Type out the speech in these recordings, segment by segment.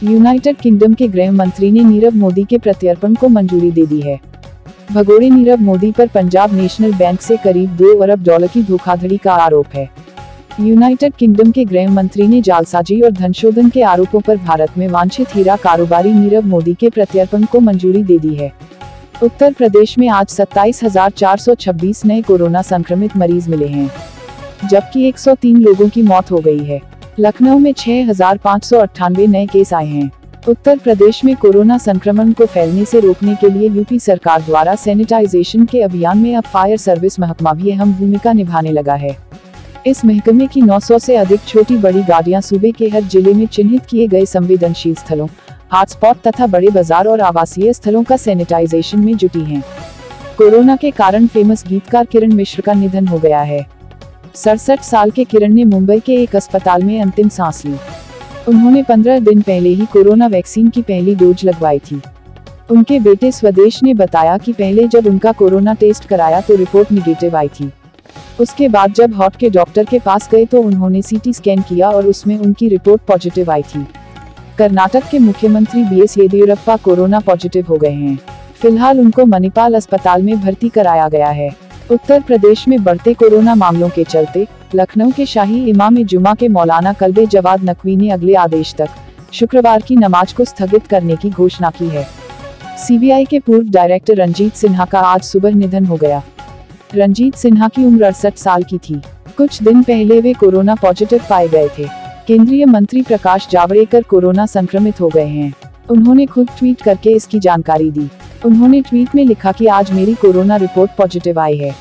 United kingdom के गृह मंत्री ने नीरव मोदी के प्रत्यर्पण को मंजूरी दे दी है। भगोड़े नीरव मोदी पर पंजाब नेशनल बैंक से करीब $2 अरब की धोखाधड़ी का आरोप है। यूनाइटेड किंगडम के गृह मंत्री ने जालसाजी और धनशोधन के आरोपों पर भारत में वांछित हीरा कारोबारी नीरव मोदी के प्रत्यर्पण को मंजूरी दे दी है। उत्तर प्रदेश में आज 27,426 नए कोरोना संक्रमित मरीज मिले हैं, जबकि 103 लोगों की मौत हो गई है। लखनऊ में 6,598 नए केस आए हैं। उत्तर प्रदेश में कोरोना संक्रमण को फैलने से रोकने के लिए यूपी सरकार द्वारा सैनिटाइजेशन के अभियान में अब फायर सर्विस महकमा भी अहम भूमिका निभाने लगा है। इस महकमे की 900 से अधिक छोटी बड़ी गाड़ियां सूबे के हर जिले में चिन्हित किए गए संवेदनशील स्थलों, हॉटस्पॉट तथा बड़े बाजार और आवासीय स्थलों का सैनिटाइजेशन में जुटी हैं। कोरोना के कारण फेमस गीतकार किरण मिश्र का निधन हो गया है। 67 साल के किरण ने मुंबई के एक अस्पताल में अंतिम सांस ली। उन्होंने 15 दिन पहले ही कोरोना वैक्सीन की पहली डोज लगवाई थी। उनके बेटे स्वदेश ने बताया कि पहले जब उनका कोरोना टेस्ट कराया तो रिपोर्ट निगेटिव आई थी। उसके बाद जब हार्ट के डॉक्टर के पास गए तो उन्होंने सीटी स्कैन किया और उसमें उनकी रिपोर्ट पॉजिटिव आई थी। कर्नाटक के मुख्यमंत्री बीएस येदियुरप्पा कोरोना पॉजिटिव हो गए हैं। फिलहाल उनको मणिपाल अस्पताल में भर्ती कराया गया है। उत्तर प्रदेश में बढ़ते कोरोना मामलों के चलते लखनऊ के शाही इमाम जुमा के मौलाना कल्बे जवाद नकवी ने अगले आदेश तक शुक्रवार की नमाज को स्थगित करने की घोषणा की है। सीबीआई के पूर्व डायरेक्टर रंजीत सिन्हा का आज सुबह निधन हो गया। रंजीत सिन्हा की उम्र 68 साल की थी। कुछ दिन पहले वे कोरोना पॉजिटिव पाए गए थे। केंद्रीय मंत्री प्रकाश जावड़ेकर कोरोना संक्रमित हो गए हैं। उन्होंने खुद ट्वीट करके इसकी जानकारी दी। उन्होंने ट्वीट में लिखा कि आज मेरी कोरोना रिपोर्ट पॉजिटिव आई है।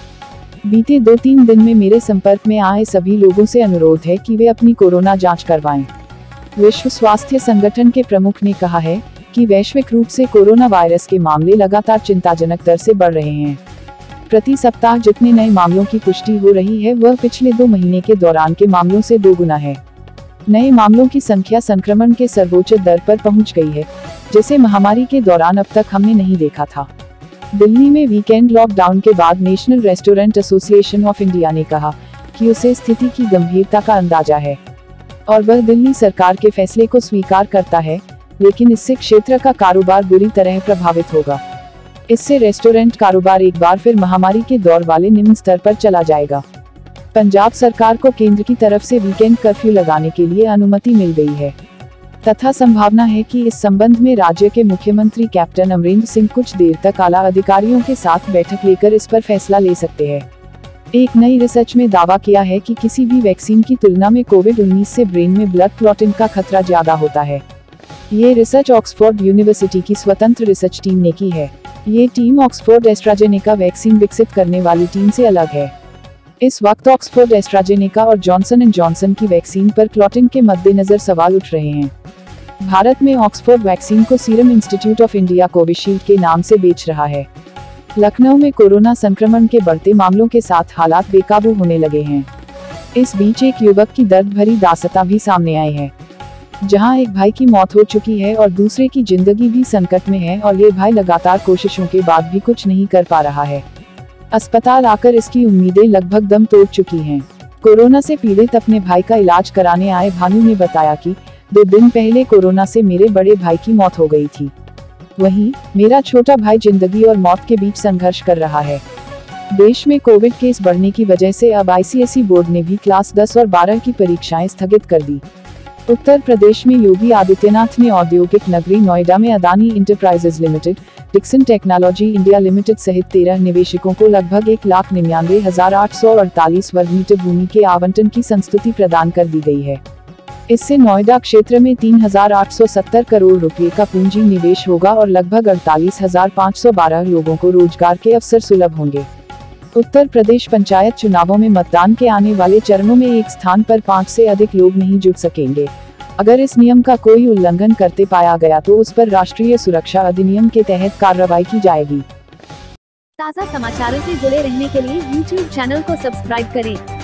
बीते 2-3 दिन में मेरे संपर्क में आए सभी लोगों से अनुरोध है कि वे अपनी कोरोना जांच करवाएं। विश्व स्वास्थ्य संगठन के प्रमुख ने कहा है कि वैश्विक रूप से कोरोना वायरस के मामले लगातार चिंताजनक दर से बढ़ रहे हैं। प्रति सप्ताह जितने नए मामलों की पुष्टि हो रही है वह पिछले 2 महीने के दौरान के मामलों से 2 गुना है। नए मामलों की संख्या संक्रमण के सर्वोच्च दर पर पहुंच गई है, जिसे महामारी के दौरान अब तक हमने नहीं देखा था। दिल्ली में वीकेंड लॉकडाउन के बाद national restaurant association of India ने कहा कि उसे स्थिति की गंभीरता का अंदाजा है और वह दिल्ली सरकार के फैसले को स्वीकार करता है, लेकिन इससे क्षेत्र का कारोबार बुरी तरह प्रभावित होगा। इससे रेस्टोरेंट कारोबार एक बार फिर महामारी के दौर वाले निम्न स्तर पर चला जाएगा। पंजाब सरकार को केंद्र की तरफ से वीकेंड कर्फ्यू लगाने के लिए अनुमति मिल गई है तथा संभावना है कि इस संबंध में राज्य के मुख्यमंत्री कैप्टन अमरिंदर सिंह कुछ देर तक आला अधिकारियों के साथ बैठक लेकर इस पर फैसला ले सकते हैं। एक नई रिसर्च में दावा किया है कि किसी भी वैक्सीन की तुलना में कोविड-19 से ब्रेन में ब्लड क्लॉटिंग का खतरा ज्यादा होता है। ये रिसर्च ऑक्सफोर्ड यूनिवर्सिटी की स्वतंत्र रिसर्च टीम ने की है। ये टीम ऑक्सफोर्ड एस्ट्राजेनेका वैक्सीन विकसित करने वाली टीम से अलग है। इस वक्त ऑक्सफोर्ड एस्ट्राजेनेका और जॉनसन एंड जॉनसन की वैक्सीन पर क्लॉटिंग के मद्देनजर सवाल उठ रहे हैं। भारत में ऑक्सफोर्ड वैक्सीन को serum institute of India Covishield के नाम से बेच रहा है। लखनऊ में कोरोना संक्रमण के बढ़ते मामलों के साथ हालात बेकाबू होने लगे हैं। इस बीच एक युवक की दर्द भरी दास्तां भी सामने आई है, जहां एक भाई की मौत हो चुकी है और दूसरे की जिंदगी भी संकट में है और ये भाई लगातार कोशिशों के बाद भी कुछ नहीं कर पा रहा है। अस्पताल आकर इसकी उम्मीदें लगभग दम तोड़ चुकी हैं। कोरोना से पीड़ित अपने भाई का इलाज कराने आए भानु ने बताया कि 2 दिन पहले कोरोना से मेरे बड़े भाई की मौत हो गई थी। वहीं मेरा छोटा भाई जिंदगी और मौत के बीच संघर्ष कर रहा है। देश में कोविड केस बढ़ने की वजह से अब आईसीएसई बोर्ड ने भी क्लास 10 और 12 की परीक्षाएं स्थगित कर दी। उत्तर प्रदेश में योगी आदित्यनाथ ने औद्योगिक नगरी नोएडा में Adani enterprises limited, Dixon technology India limited सहित 13 निवेशकों को लगभग 1,99,848 वर्ग मीटर भूमि के आवंटन की संस्तुति प्रदान कर दी गई है। इससे नोएडा क्षेत्र में 3,870 करोड़ रुपए का पूंजी निवेश होगा और लगभग 48,512 लोगों को रोजगार के अवसर सुलभ होंगे। उत्तर प्रदेश पंचायत चुनावों में मतदान के आने वाले चरणों में एक स्थान पर 5 से अधिक लोग नहीं जुड़ सकेंगे। अगर इस नियम का कोई उल्लंघन करते पाया गया तो उस पर राष्ट्रीय सुरक्षा अधिनियम के तहत कार्रवाई की जाएगी। ताज़ा समाचारों से जुड़े रहने के लिए YouTube चैनल को सब्सक्राइब करें।